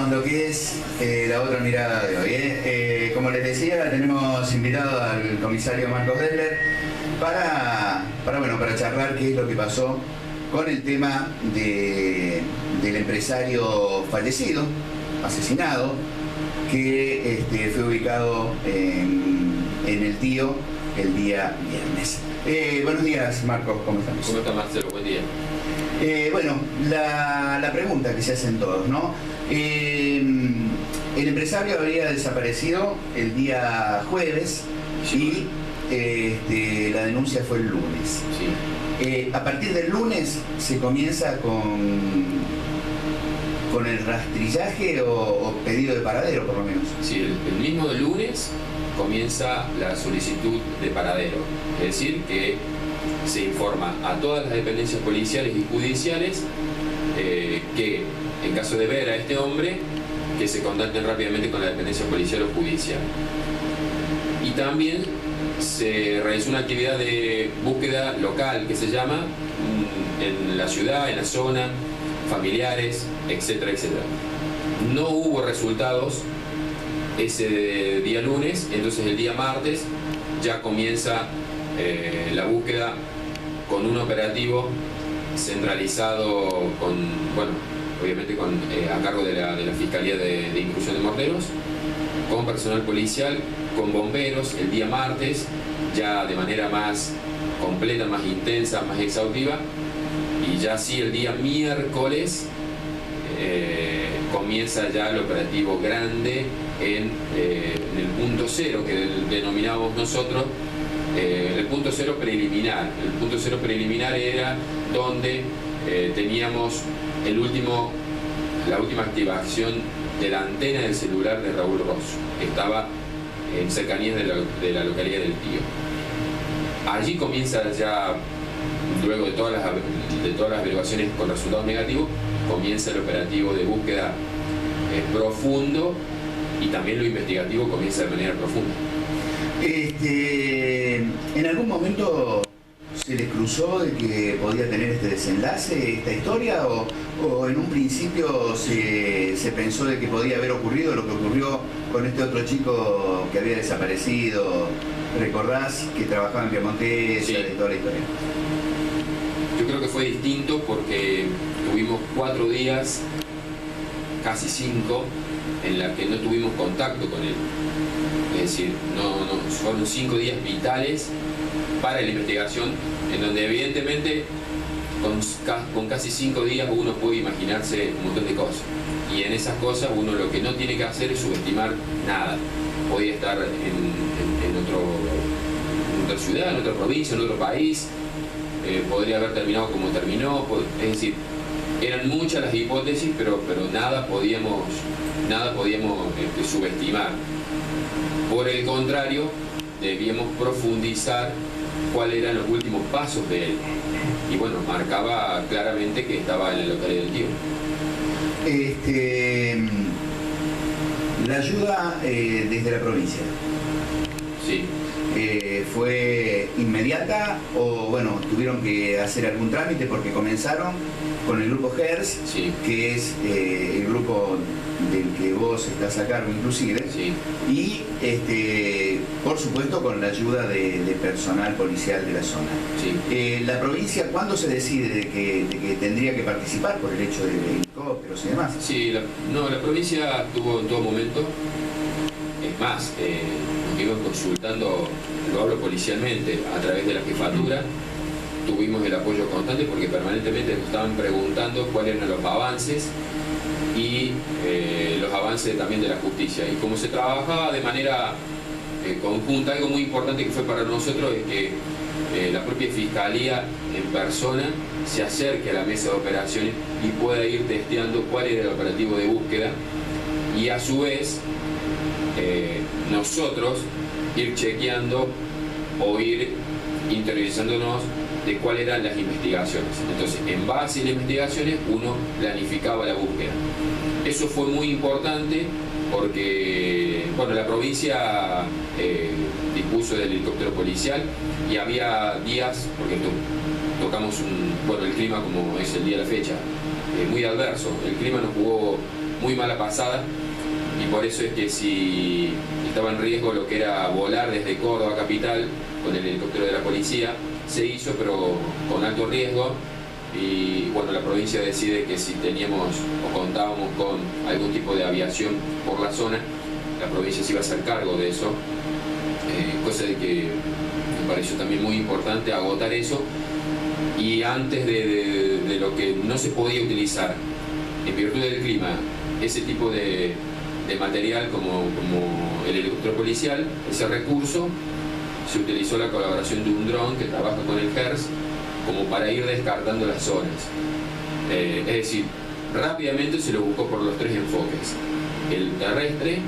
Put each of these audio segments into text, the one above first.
con lo que es la otra mirada de hoy. Como les decía, tenemos invitado al comisario Marcos Dessler para charlar qué es lo que pasó con el tema del empresario fallecido, asesinado, que fue ubicado en El Tío el día viernes. Buenos días, Marcos, ¿cómo estamos? ¿Cómo está, Marcelo? Buen día. La pregunta que se hacen todos, ¿no? El empresario habría desaparecido el día jueves y la denuncia fue el lunes. Sí. A partir del lunes se comienza con el rastrillaje o pedido de paradero, por lo menos. Sí, el mismo lunes comienza la solicitud de paradero, es decir, que se informa a todas las dependencias policiales y judiciales que en caso de ver a este hombre, que se contacten rápidamente con la dependencia policial o judicial. Y también se realizó una actividad de búsqueda local que se llama en la ciudad, en la zona, familiares, etcétera, etcétera. No hubo resultados ese día lunes, entonces el día martes ya comienza la búsqueda con un operativo centralizado obviamente a cargo de la Fiscalía de Inclusión de Morteros, con personal policial, con bomberos el día martes, ya de manera más completa, más intensa, más exhaustiva, y ya sí el día miércoles comienza ya el operativo grande en el punto cero que denominamos nosotros el punto cero preliminar. El punto cero preliminar era donde teníamos la última activación de la antena del celular de Raúl Rosso, que estaba en cercanías de la localidad del Tío. Allí comienza ya, luego de todas las averiguaciones con resultados negativos, comienza el operativo de búsqueda profundo, y también lo investigativo comienza de manera profunda. ¿En algún momento se les cruzó de que podía tener este desenlace, esta historia, o en un principio se pensó de que podía haber ocurrido lo que ocurrió con este otro chico que había desaparecido? ¿Recordás que trabajaba en Piemonte? Sí. De toda la historia. Yo creo que fue distinto porque tuvimos 4 días, casi 5, en la que no tuvimos contacto con él. Es decir, fueron 5 días vitales para la investigación, en donde evidentemente con casi 5 días uno puede imaginarse un montón de cosas. Y en esas cosas uno lo que no tiene que hacer es subestimar nada. Podía estar en otra ciudad, en otra provincia, en otro país, podría haber terminado como terminó, es decir, eran muchas las hipótesis, pero nada podíamos subestimar. Por el contrario, debíamos profundizar cuáles eran los últimos pasos de él. Y bueno, marcaba claramente que estaba en la localidad del Tío. La ayuda desde la provincia. Sí. ¿Fue inmediata o bueno, tuvieron que hacer algún trámite porque comenzaron con el grupo GERS, sí, que es el grupo del que vos estás a cargo inclusive, sí, y por supuesto con la ayuda de personal policial de la zona? sí. ¿La provincia cuándo se decide de que tendría que participar por el hecho de helicópteros y demás? Sí, la provincia actuó en todo momento. Es más, nos iban consultando, lo hablo policialmente, a través de la jefatura. Tuvimos el apoyo constante porque permanentemente nos estaban preguntando cuáles eran los avances y los avances también de la justicia. Y como se trabajaba de manera conjunta, algo muy importante que fue para nosotros es que la propia Fiscalía en persona se acerque a la mesa de operaciones y pueda ir testeando cuál era el operativo de búsqueda, y a su vez nosotros ir chequeando o ir interiorizándonos de cuáles eran las investigaciones. Entonces, en base a las investigaciones, uno planificaba la búsqueda. Eso fue muy importante porque, bueno, la provincia dispuso del helicóptero policial y había días, porque tocamos el clima, como es el día de la fecha, muy adverso. El clima nos jugó muy mala pasada, y por eso es que si estaba en riesgo lo que era volar desde Córdoba capital con el helicóptero de la policía, se hizo, pero con alto riesgo. Y bueno, la provincia decide que si teníamos o contábamos con algún tipo de aviación por la zona, la provincia se iba a hacer cargo de eso, cosa de que me pareció también muy importante agotar eso. Y antes de lo que no se podía utilizar en virtud del clima, ese tipo de material como el helicóptero policial, ese recurso, se utilizó la colaboración de un dron que trabaja con el HERS como para ir descartando las zonas. Es decir, rápidamente se lo buscó por los 3 enfoques. El terrestre,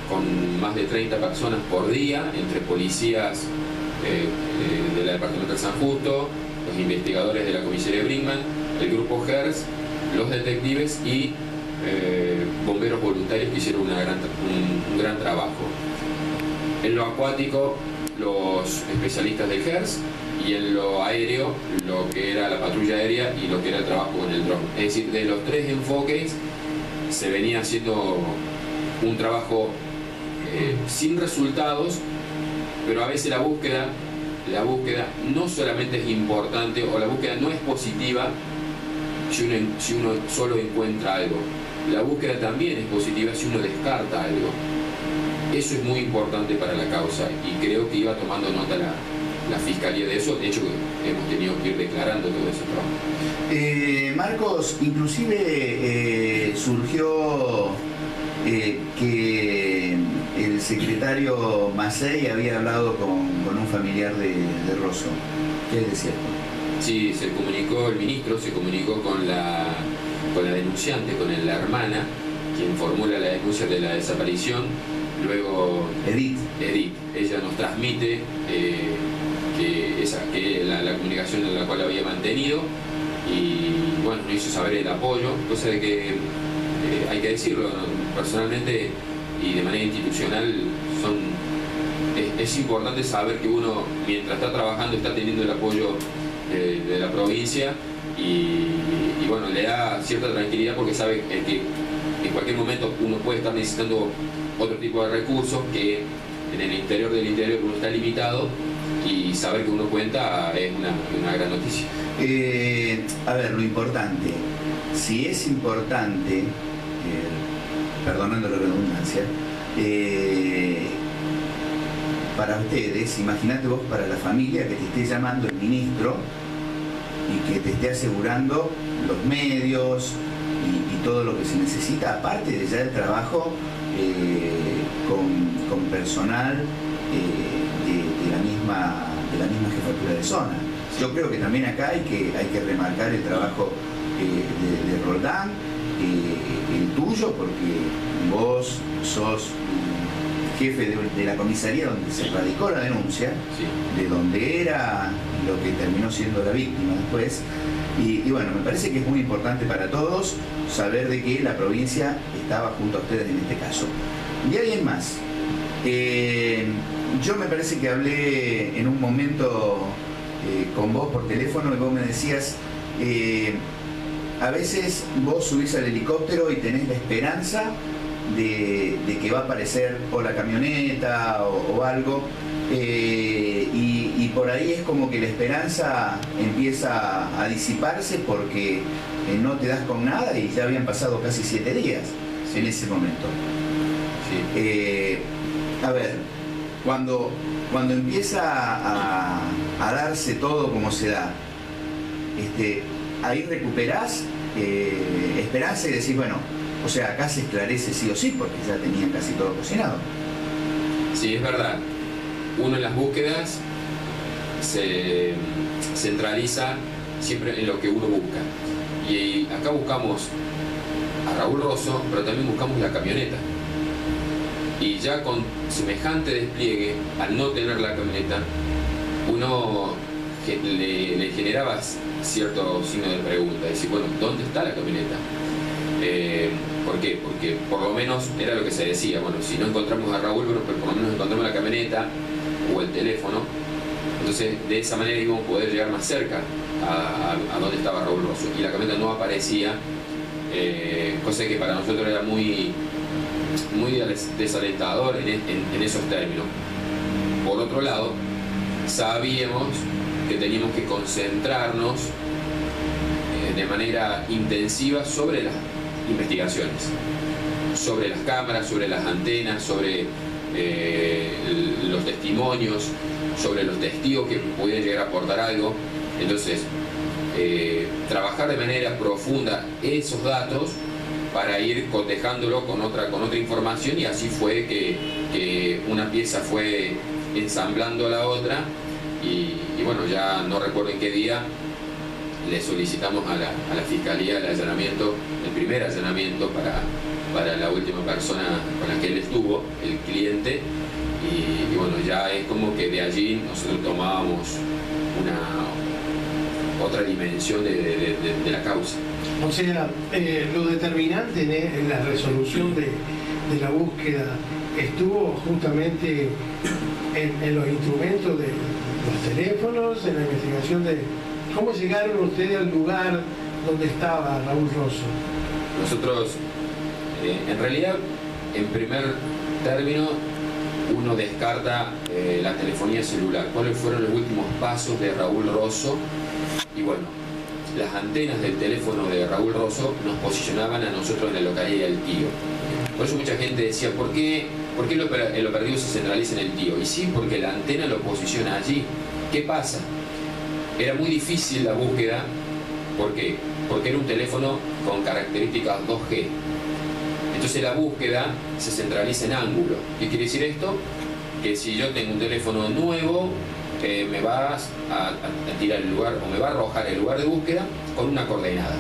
con más de 30 personas por día, entre policías del departamento de San Justo, los investigadores de la comisaría de Brinkmann, el grupo HERS, los detectives y bomberos voluntarios que hicieron un gran trabajo. En lo acuático, los especialistas del HERS, y en lo aéreo, lo que era la patrulla aérea y lo que era el trabajo con el dron. Es decir, de los 3 enfoques se venía haciendo un trabajo sin resultados, pero a veces la búsqueda no solamente es importante, o la búsqueda no es positiva si uno solo encuentra algo. La búsqueda también es positiva si uno descarta algo. Eso es muy importante para la causa, y creo que iba tomando nota la Fiscalía de eso. De hecho, hemos tenido que ir declarando todo ese trabajo. Marcos, inclusive surgió que el secretario Macei había hablado con un familiar de Rosso. ¿Qué es cierto? Sí, se comunicó, el ministro se comunicó con la denunciante, con la hermana, quien formula la denuncia de la desaparición. Luego Edith, ella nos transmite que la comunicación en la cual había mantenido, y bueno, nos hizo saber el apoyo, cosa de que hay que decirlo, ¿no? Personalmente y de manera institucional es importante saber que uno, mientras está trabajando, está teniendo el apoyo de la provincia, y bueno, le da cierta tranquilidad porque sabe que en cualquier momento uno puede estar necesitando otro tipo de recursos, que en el interior del interior uno está limitado, y saber que uno cuenta es una gran noticia. A ver, lo importante, si es importante, perdonando la redundancia, para ustedes, imagínate vos para la familia que te esté llamando el ministro y que te esté asegurando los medios y todo lo que se necesita, aparte de ya el trabajo con personal de la misma jefatura de zona. Yo creo que también acá hay que remarcar el trabajo de Roldán, el tuyo, porque vos sos jefe de la comisaría donde se radicó la denuncia, sí, de donde era lo que terminó siendo la víctima después. Y bueno, me parece que es muy importante para todos saber de que la provincia estaba junto a ustedes en este caso. Y alguien más. Yo me parece que hablé en un momento con vos por teléfono, y vos me decías, a veces vos subís al helicóptero y tenés la esperanza de que va a aparecer o la camioneta o algo, y por ahí es como que la esperanza empieza a disiparse porque no te das con nada, y ya habían pasado casi 7 días en ese momento. Sí. A ver, cuando empieza a darse todo como se da, ahí recuperás esperanza y decís, bueno, o sea, acá se esclarece sí o sí, porque ya tenían casi todo cocinado. Sí, es verdad. Uno en las búsquedas se centraliza siempre en lo que uno busca. Y acá buscamos a Raúl Rosso, pero también buscamos la camioneta. Y ya con semejante despliegue, al no tener la camioneta, uno le generaba cierto signo de pregunta. Decir, bueno, ¿dónde está la camioneta? ¿Por qué? Porque por lo menos era lo que se decía, bueno, si no encontramos a Raúl, pero por lo menos encontramos la camioneta o el teléfono. Entonces, de esa manera íbamos a poder llegar más cerca a donde estaba Raúl Rosso. Y la camioneta no aparecía cosa que para nosotros era muy desalentador en esos términos. Por otro lado, sabíamos que teníamos que concentrarnos de manera intensiva sobre las investigaciones, sobre las cámaras, sobre las antenas, sobre los testimonios, sobre los testigos que pudieran llegar a aportar algo. Entonces, trabajar de manera profunda esos datos para ir cotejándolo con otra información, y así fue que una pieza fue ensamblando a la otra, y bueno, ya no recuerdo en qué día le solicitamos a la Fiscalía el allanamiento, el primer allanamiento para la última persona con la que él estuvo, el cliente, y bueno, ya es como que de allí nosotros tomábamos otra dimensión de la causa. O sea, lo determinante en la resolución de la búsqueda estuvo justamente en los instrumentos de los teléfonos, en la investigación de cómo llegaron ustedes al lugar donde estaba Raúl Rosso. Nosotros, en realidad, en primer término, uno descarta la telefonía celular. ¿Cuáles fueron los últimos pasos de Raúl Rosso? Y bueno, las antenas del teléfono de Raúl Rosso nos posicionaban a nosotros en la localidad del Tío. Por eso mucha gente decía, ¿por qué el operativo se centraliza en el Tío? Y sí, porque la antena lo posiciona allí. ¿Qué pasa? Era muy difícil la búsqueda. ¿Por qué? Porque era un teléfono con características 2G. Entonces la búsqueda se centraliza en ángulo. ¿Qué quiere decir esto? Que si yo tengo un teléfono nuevo, me va a tirar el lugar, o me va a arrojar el lugar de búsqueda con una coordenada.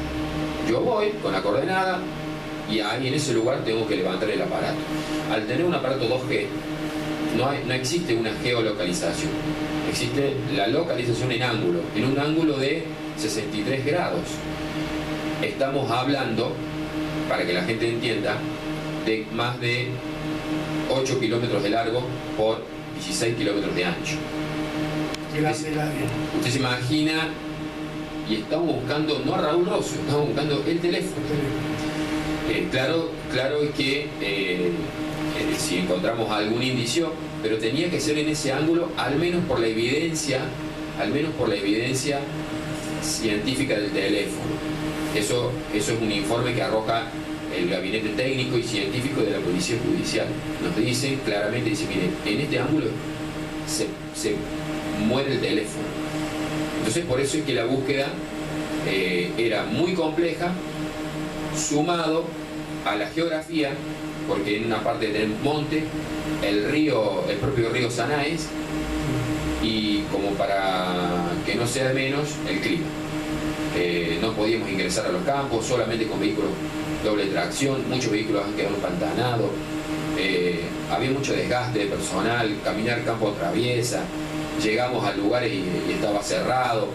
Yo voy con la coordenada y ahí en ese lugar tengo que levantar el aparato. Al tener un aparato 2G, no existe una geolocalización. Existe la localización en ángulo, en un ángulo de 63 grados. Estamos hablando, para que la gente entienda, de más de 8 kilómetros de largo por 16 kilómetros de ancho. Usted se imagina, y estamos buscando no a Raúl Rosso, estamos buscando el teléfono. Claro es que si encontramos algún indicio, pero tenía que ser en ese ángulo, al menos por la evidencia científica del teléfono. Eso es un informe que arroja el gabinete técnico y científico de la Policía Judicial. Nos dicen claramente, miren, en este ángulo se muere el teléfono. Entonces, por eso es que la búsqueda era muy compleja, sumado a la geografía, porque en una parte tenemos monte, el propio río Sanaes, y como para que no sea de menos, el clima. No podíamos ingresar a los campos solamente con vehículos doble tracción, muchos vehículos han quedado empantanados, había mucho desgaste de personal, caminar campo traviesa, llegamos a lugares y estaba cerrado.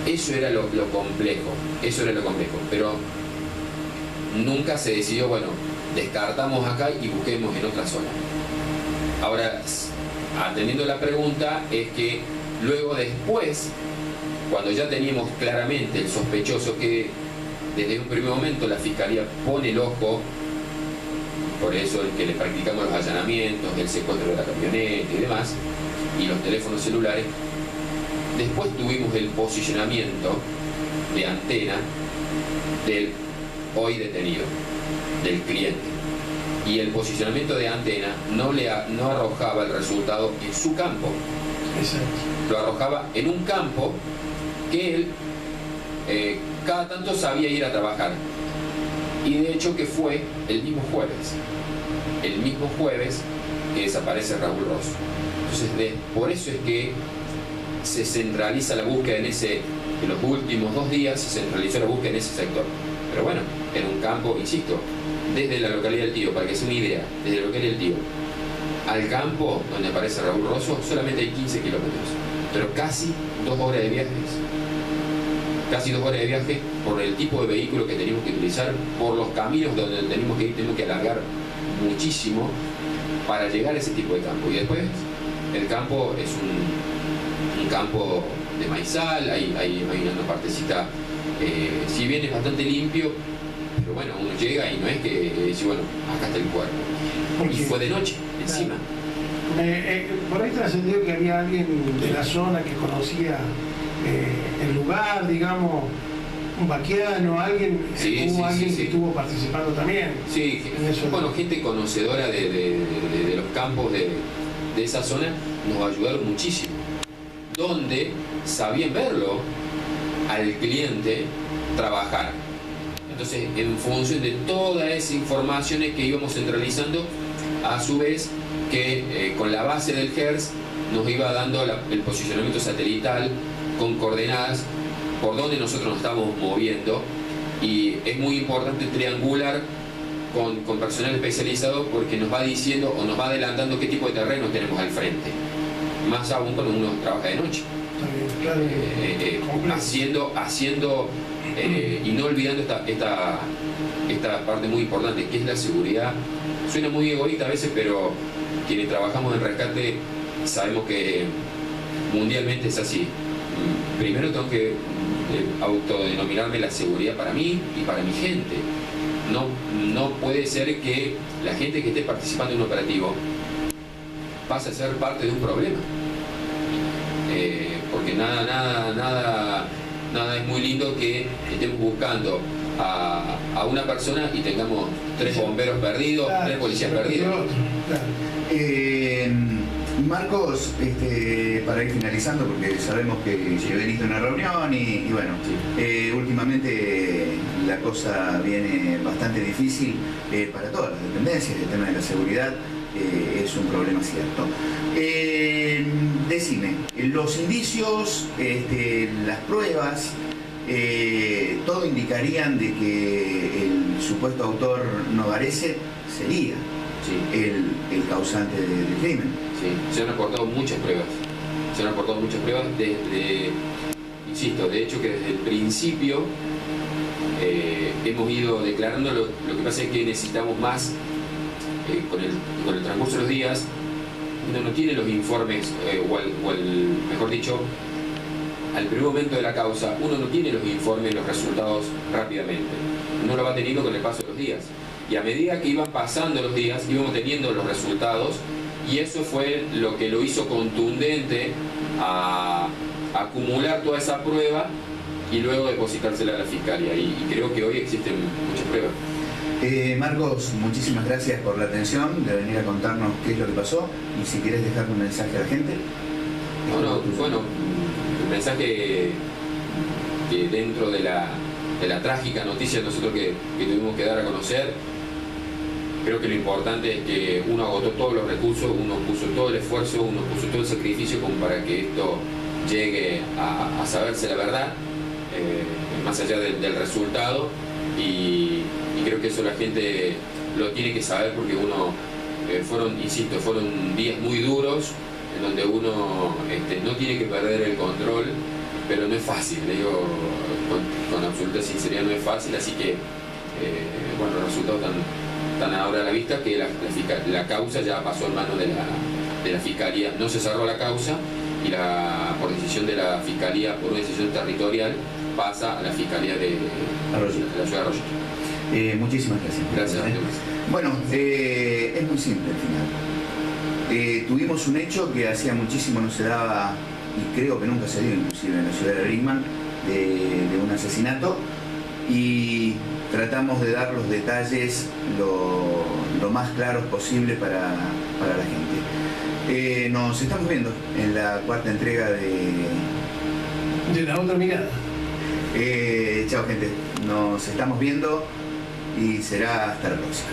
Eso era lo complejo, pero nunca se decidió, bueno, descartamos acá y busquemos en otra zona. Ahora, atendiendo la pregunta, es que luego después, cuando ya teníamos claramente el sospechoso, que desde un primer momento la Fiscalía pone el ojo, por eso es que le practicamos los allanamientos, el secuestro de la camioneta y demás, y los teléfonos celulares. Después tuvimos el posicionamiento de antena del hoy detenido, del cliente. Y el posicionamiento de antena no arrojaba el resultado en su campo. Exacto. Lo arrojaba en un campo que él cada tanto sabía ir a trabajar. Y de hecho que fue el mismo jueves que desaparece Raúl Rosso. Entonces, por eso es que se centraliza la búsqueda en los últimos 2 días se centralizó la búsqueda en ese sector. Pero bueno, en un campo, insisto, desde la localidad del Tío, para que sea una idea, desde la localidad del Tío al campo donde aparece Raúl Rosso solamente hay 15 kilómetros, pero casi 2 horas de viajes. Casi 2 horas de viaje por el tipo de vehículo que tenemos que utilizar, por los caminos donde tenemos que ir, tenemos que alargar muchísimo para llegar a ese tipo de campo. Y después el campo es un campo de maizal, hay una partecita Si bien es bastante limpio, pero bueno, uno llega y no es que dice, bueno, acá está el cuerpo. Y fue de noche, encima. Por ahí trascendió que había alguien de la zona que conocía el lugar, digamos, un vaquiano, alguien, alguien que estuvo participando también. Sí, bueno, gente conocedora de los campos de esa zona nos ayudaron muchísimo. Donde sabían verlo al cliente trabajar. Entonces, en función de todas esas informaciones que íbamos centralizando, a su vez que con la base del GERS nos iba dando el posicionamiento satelital con coordenadas por donde nosotros nos estamos moviendo, y es muy importante triangular con personal especializado porque nos va diciendo o nos va adelantando qué tipo de terreno tenemos al frente, más aún cuando uno trabaja de noche. Haciendo y no olvidando esta parte muy importante que es la seguridad. Suena muy egoísta a veces, pero quienes trabajamos en rescate sabemos que mundialmente es así. Primero tengo que autodenominarme la seguridad para mí y para mi gente. No puede ser que la gente que esté participando en un operativo pase a ser parte de un problema. Porque nada es muy lindo que estemos buscando a una persona y tengamos 3 bomberos perdidos, 3 policías perdidos. Marcos, para ir finalizando, porque sabemos que veniste a una reunión y bueno, últimamente la cosa viene bastante difícil para todas las dependencias. El tema de la seguridad es un problema cierto. Decime, los indicios, las pruebas, todo indicarían de que el supuesto autor Novarese sería el causante del crimen. Sí, se han aportado muchas pruebas. Insisto, de hecho que desde el principio hemos ido declarando. Lo que pasa es que necesitamos más, con el transcurso de los días, uno no tiene los informes, mejor dicho, al primer momento de la causa, uno no tiene los informes, los resultados rápidamente. Uno lo va teniendo con el paso de los días. Y a medida que iban pasando los días, íbamos teniendo los resultados, y eso fue lo que lo hizo contundente a acumular toda esa prueba y luego depositársela a la Fiscalía. Y creo que hoy existen muchas pruebas. Marcos, muchísimas gracias por la atención, de venir a contarnos qué es lo que pasó, y si quieres dejar un mensaje a la gente. Bueno, el mensaje que dentro de la trágica noticia nosotros que tuvimos que dar a conocer, creo que lo importante es que uno agotó todos los recursos, uno puso todo el esfuerzo, uno puso todo el sacrificio como para que esto llegue a saberse la verdad, más allá del resultado, y creo que eso la gente lo tiene que saber, porque fueron días muy duros en donde uno no tiene que perder el control, pero no es fácil, le digo con absoluta sinceridad, no es fácil, así que los resultados están ahora a la vista, que la causa ya pasó en manos de la Fiscalía. No se cerró la causa, y por decisión de la Fiscalía, por una decisión territorial, pasa a la Fiscalía de la ciudad de Arroyo. Muchísimas gracias. Gracias. Bueno, es muy simple al final. Tuvimos un hecho que hacía muchísimo no se daba, y creo que nunca se dio inclusive en la ciudad de Brinkmann, de un asesinato, y tratamos de dar los detalles lo más claros posible para la gente. Nos estamos viendo en la 4ª entrega de La Otra Mirada. Chao gente, nos estamos viendo y será hasta la próxima.